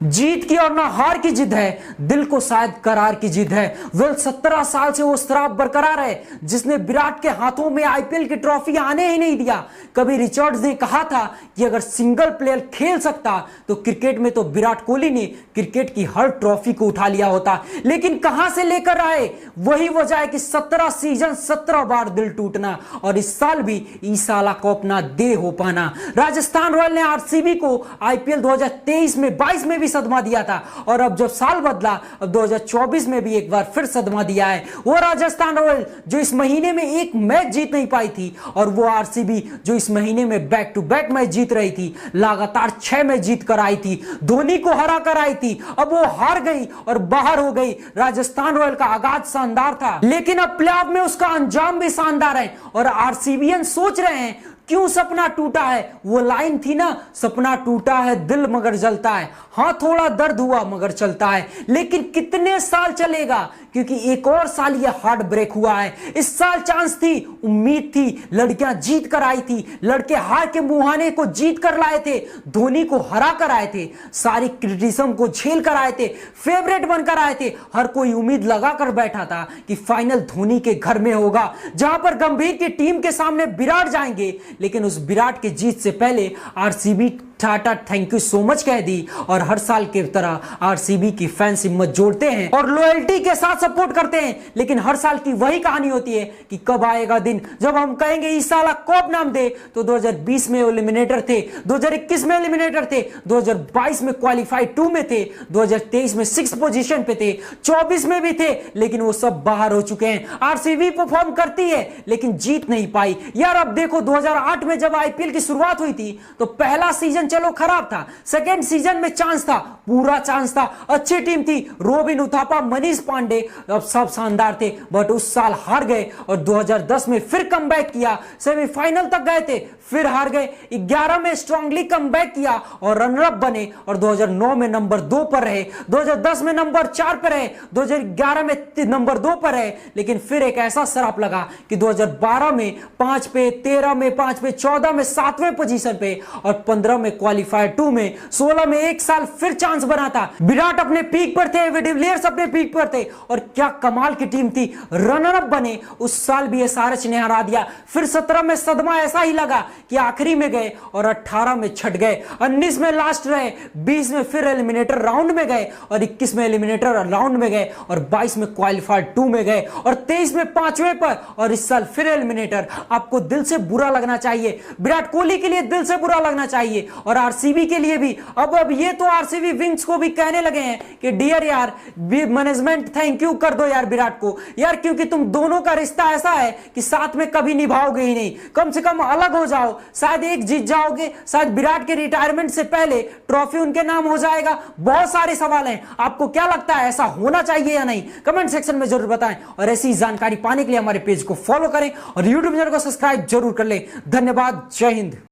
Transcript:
जीत की और ना हार की जिद है, दिल को शायद करार की जिद है। वेल 17 साल से वो शराब बरकरार है जिसने विराट के हाथों में आईपीएल की ट्रॉफी आने ही नहीं दिया। कभी रिचर्ड्स ने कहा था कि अगर सिंगल प्लेयर खेल सकता तो क्रिकेट में तो विराट कोहली ने क्रिकेट की हर ट्रॉफी को उठा लिया होता, लेकिन कहां से लेकर आए? वही वजह है कि 17 सीजन 17 बार दिल टूटना, और इस साल भी ईसाला कप ना दे हो पाना। राजस्थान रॉयल ने आरसीबी को आईपीएल 2023 में 22 में भी सदमा दिया था, और अब जब साल बदला अब 2024 में भी एक बार फिर सदमा दिया है। वो राजस्थान रॉयल जो इस महीने में एक मैच जीत नहीं पाई थी, और वो आरसीबी जो इस महीने में बैक टू बैक मैच जीत रही थी, लगातार 6 मैच जीत कर आई थी, धोनी को हरा कर आई थी। अब वो हार गई और बाहर हो गई। राजस्थान रॉयल का आगाज शानदार था, लेकिन अब प्लेऑफ में उसका अंजाम भी शानदार है, और आरसीबीएन सोच रहे हैं क्यों सपना टूटा है। वो लाइन थी ना, सपना टूटा है दिल मगर जलता है। हाँ, थोड़ा दर्द हुआ मगर चलता है, लेकिन कितने साल चलेगा? क्योंकि एक और साल ये हार्ट ब्रेक हुआ है। इस साल चांस थी, उम्मीद थी, लड़कियां जीत कर आई थी, लड़के हार के मुहाने को जीत कर लाए थे, धोनी को हरा कर आए थे, सारी क्रिटिसिज्म को झेल कर आए थे, फेवरेट बनकर आए थे। हर कोई उम्मीद लगा कर बैठा था कि फाइनल धोनी के घर में होगा, जहां पर गंभीर की टीम के सामने विराट जाएंगे। लेकिन उस विराट की जीत से पहले RCB Tata thank you so much कह दी, और हर साल की तरह आरसीबी की फैंस हिम्मत जोड़ते हैं और लॉयल्टी के साथ सपोर्ट करते हैं। लेकिन हर साल की वही कहानी होती है कि कब आएगा दिन जब हम कहेंगे इस साल कप नाम दे। तो 2020 में एलिमिनेटर थे, 2021 में एलिमिनेटर थे, 2022 में क्वालिफाई 2 में थे, 2023 में 6 पोजीशन पे थे, 24 में भी थे, लेकिन वो सब बाहर हो चुके हैं। आरसीबी परफॉर्म करती है लेकिन जीत नहीं पाई यार। अब देखो 2008 में जब आईपीएल की शुरुआत हुई थी तो पहला सीजन चलो खराब था, सेकेंड सीजन में चांस था, पूरा चांस था, अच्छी टीम थी, रोबिन उथापा, मनीष पांडे, अब सब शानदार थे, बट उस साल हार गए। और 2010 में फिर कमबैक किया, सेमीफाइनल तक गए थे, फिर हार गए। 11 में स्ट्रांगली कमबैक किया और रनर अप बने, और 2009 में नंबर 2 पर रहे, 2010 में नंबर 4 पर रहे, 2011 में नंबर 2 पर रहे। लेकिन फिर एक ऐसा श्राप लगा कि 2012 में 5 पे, 13 में 5 पे, 14 में 7वें पोजीशन पे, और 15 में क्वालिफायर 2 में, 16 में एक साल फिर चांस बना था। विराट अपने पीक पर थे, डिविलियर्स अपने पीक पर थे, और क्या कमाल की टीम थी, रनर अप बने। उस साल भी एसआरएच ने हरा दिया। फिर 17 में सदमा ऐसा ही लगा कि आखिरी में गए, और 18 में छट गए, 19 में लास्ट रहे, 20 में फिर एलिमिनेटर राउंड में गए, और 21 में एलिमिनेटर राउंड में गए, और 22 में क्वालिफायर 2 में गए, और 23 में 5वें पर, और इस साल फिर एलिमिनेटर। आपको दिल से बुरा लगना चाहिए, विराट कोहली के लिए दिल से बुरा लगना चाहिए, और आरसीबी के लिए भी। अब ये तो आरसीबी विंग्स को भी कहने लगे हैं कि डियर यार मैनेजमेंट थैंक यू कर दो यार विराट को यार, क्योंकि तुम दोनों का रिश्ता ऐसा है कि साथ में कभी निभाओगे ही नहीं, कम से कम अलग हो जाओ, शायद एक जीत जाओगे, शायद विराट के रिटायरमेंट से पहले ट्रॉफी उनके नाम हो जाएगा। बहुत सारे सवाल हैं, आपको क्या लगता है ऐसा होना चाहिए या नहीं? कमेंट सेक्शन में जरूर बताएं, और ऐसी जानकारी पाने के लिए हमारे पेज को फॉलो करें और यूट्यूब चैनल को सब्सक्राइब जरूर कर लें। धन्यवाद, जय हिंद।